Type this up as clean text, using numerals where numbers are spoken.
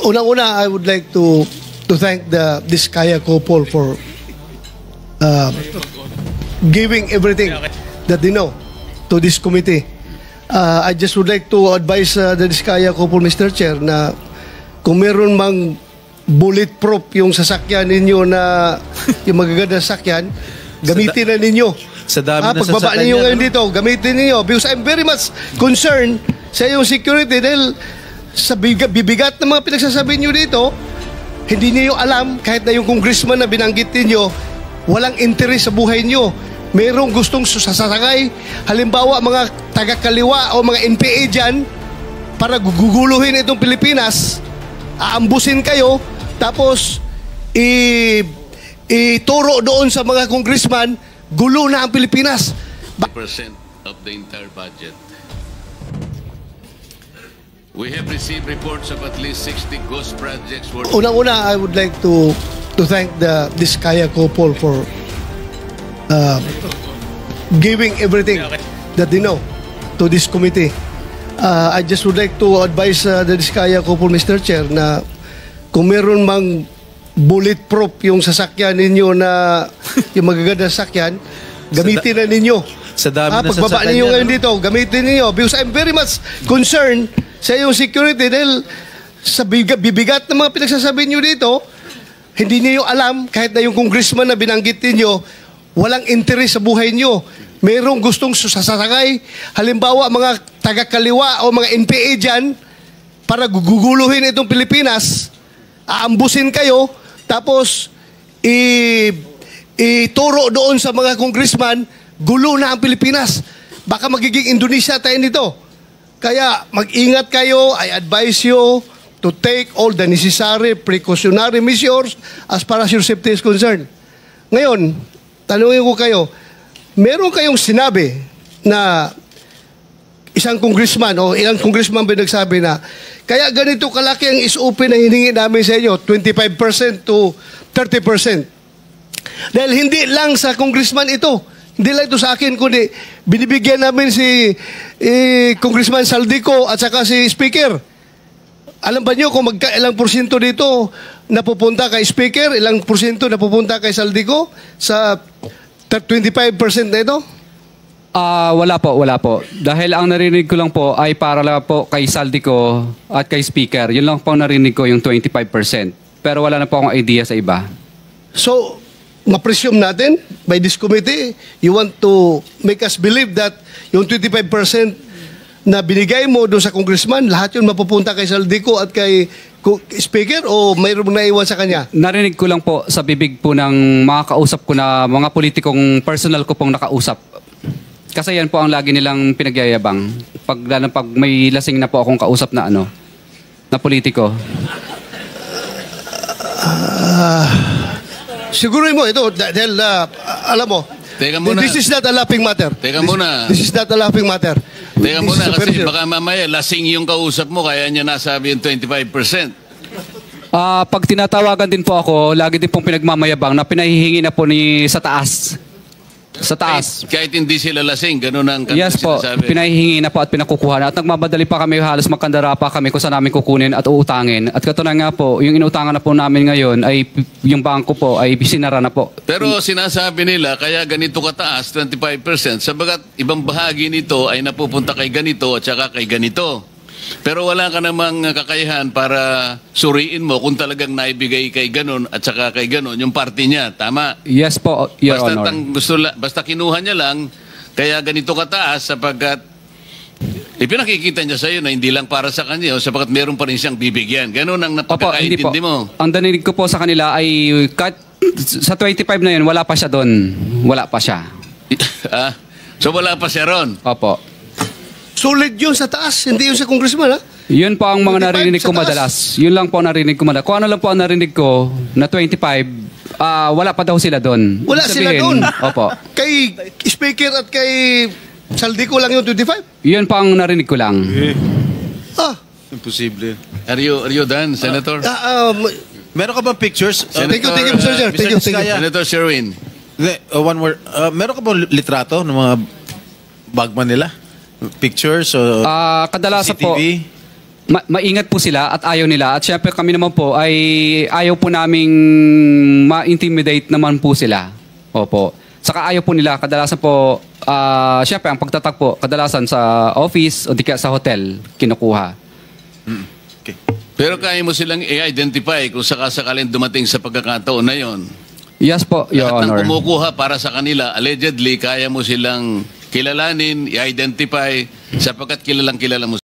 Unang-una, I would like to thank the Diskaya couple for giving everything that they know to this committee. I just would like to advise the Diskaya couple, Mr. Chair, na kung meron mang bulletproof yung sasakyan ninyo na yung magaganda sasakyan, gamitin na ninyo. Sa dami na pagbaba ninyo ngayon dito, gamitin ninyo. Because I'm very much concerned sa iyong security dahil sa bibigat ng mga pinagsasabi nyo dito, hindi niyo alam, kahit na yung congressman na binanggit niyo, walang interes sa buhay niyo. Merong gustong sasakay, halimbawa mga taga-kaliwa o mga NPA dyan, para guguluhin itong Pilipinas, aambusin kayo, tapos ituro doon sa mga congressman, gulo na ang Pilipinas. % of the entire budget. We have received reports of at least 60 ghost projects worth. Unang-una, I would like to thank the Diskaya couple for giving everything that they know to this committee. I just would like to advise the Diskaya couple, Mr. Chair, na kung meron mang bulletproof yung sasakyan ninyo na yung magaganda sasakyan, gamitin na ninyo. Sa dami na pagbaba sasakyan ninyo yan, ngayon dito, gamitin ninyo. Because I'm very much concerned sa iyong security dahil sa bibigat ng mga pinagsasabi nyo dito, hindi niyo alam, kahit na yung congressman na binanggit niyo, walang interes sa buhay nyo. Merong gustong sasakay, halimbawa mga taga-kaliwa o mga NPA dyan, para guguluhin itong Pilipinas, aambusin kayo, tapos ituro doon sa mga congressman, gulo na ang Pilipinas. Baka magiging Indonesia tayo nito. Kaya mag-ingat kayo. I advise you to take all the necessary precautionary measures as far as your safety is concerned. Ngayon, tanungin ko kayo, meron kayong sinabi na isang congressman o ilang congressman ba nagsabi na kaya ganito kalaki ang SOP na hiningi namin sa inyo, 25% to 30%. Dahil hindi lang sa congressman ito, hindi lang ito sa akin, kundi binibigyan namin si Congressman Saldico at saka si Speaker. Alam ba nyo kung ilang porsyento dito napupunta kay Speaker, ilang porsyento napupunta kay Saldico sa 25% na ito? Wala po. Dahil ang narinig ko lang po ay para lang po kay Saldico at kay Speaker. Yun lang po ang narinig ko, yung 25%. Pero wala na po akong idea sa iba. So, ma-presume natin by this committee, you want to make us believe that yung 25% na binigay mo doon sa congressman, lahat yun mapupunta kay Saldico at kay Speaker o mayroong naiwan sa kanya? Narinig ko lang po sa bibig po ng mga kausap ko na mga politikong personal ko pong nakausap. Kasi yan po ang lagi nilang pinagyayabang. Lalo pag may lasing na po akong kausap na na politiko. Siguro mo ito dahil alam mo, Teka muna. this is not a laughing matter. Teka muna. This is not a laughing matter. Teka muna kasi serious. baka mamaya lasing yung kausap mo kaya niya nasabi yung 25%. Pag tinatawagan din po ako, lagi din pong pinagmamayabang na pinahihingi na po sa taas. Sa taas. Kahit hindi sila lasing, ganun ang Yes po, sinasabi. pinahihingi na po at pinakukuha na. At nagmamadali pa kami, halos magkandara pa kami kung saan namin kukunin at uutangin. At katunayan nga po, yung inuutangan na po namin ngayon ay yung bangko po ay sinara na po. Pero sinasabi nila, kaya ganito kataas, 25%, sabagat ibang bahagi nito ay napupunta kay ganito at saka kay ganito. Pero wala ka namang kakayahan para suriin mo kung talagang naibigay kay ganon at saka kay ganon yung party niya. Tama? Yes po, Your Honor. Basta kinuha niya lang, kaya ganito kataas sapagkat ipinakikita niya sa iyo na hindi lang para sa kanya sapagkat meron pa rin siyang bibigyan. Ganon ang napagkakaintindi mo. Ang danilig ko po sa kanila ay sa 25 na yun, wala pa siya doon. Wala pa siya. So wala pa siya ron? Opo. Solid yun sa taas, hindi yun sa congressman, ha? Yun po ang mga 25 narinig ko sa taas. madalas. Yun lang po ang narinig ko madalas. Kung ano lang po ang narinig ko na 25, wala pa daw sila doon. Wala sila doon. Opo. Kay Speaker at kay Saldico lang yung 25? Yun po ang narinig ko lang. Imposible. Are you done, Senator? Meron ka bang pictures? Thank you, Mr. Chair. Thank you. Senator Sherwin. One word. Meron ka bang litrato ng mga bagman nila? Pictures o Kadalasan po, CCTV? maingat po sila at ayaw nila. At syempre kami naman po ay ayaw po naming ma-intimidate naman po sila. Opo. Saka ayaw po nila, kadalasan po, syempre ang pagtatag po, kadalasan sa office o di kaya sa hotel, kinukuha. Okay. Pero kaya mo silang i-identify kung sakasakalin dumating sa pagkakataon na yon. Yes po, Your Lahat ng Honor. kumukuha para sa kanila, allegedly, kaya mo silang kilalanin, i-identify, sapagkat kilalang kilala mo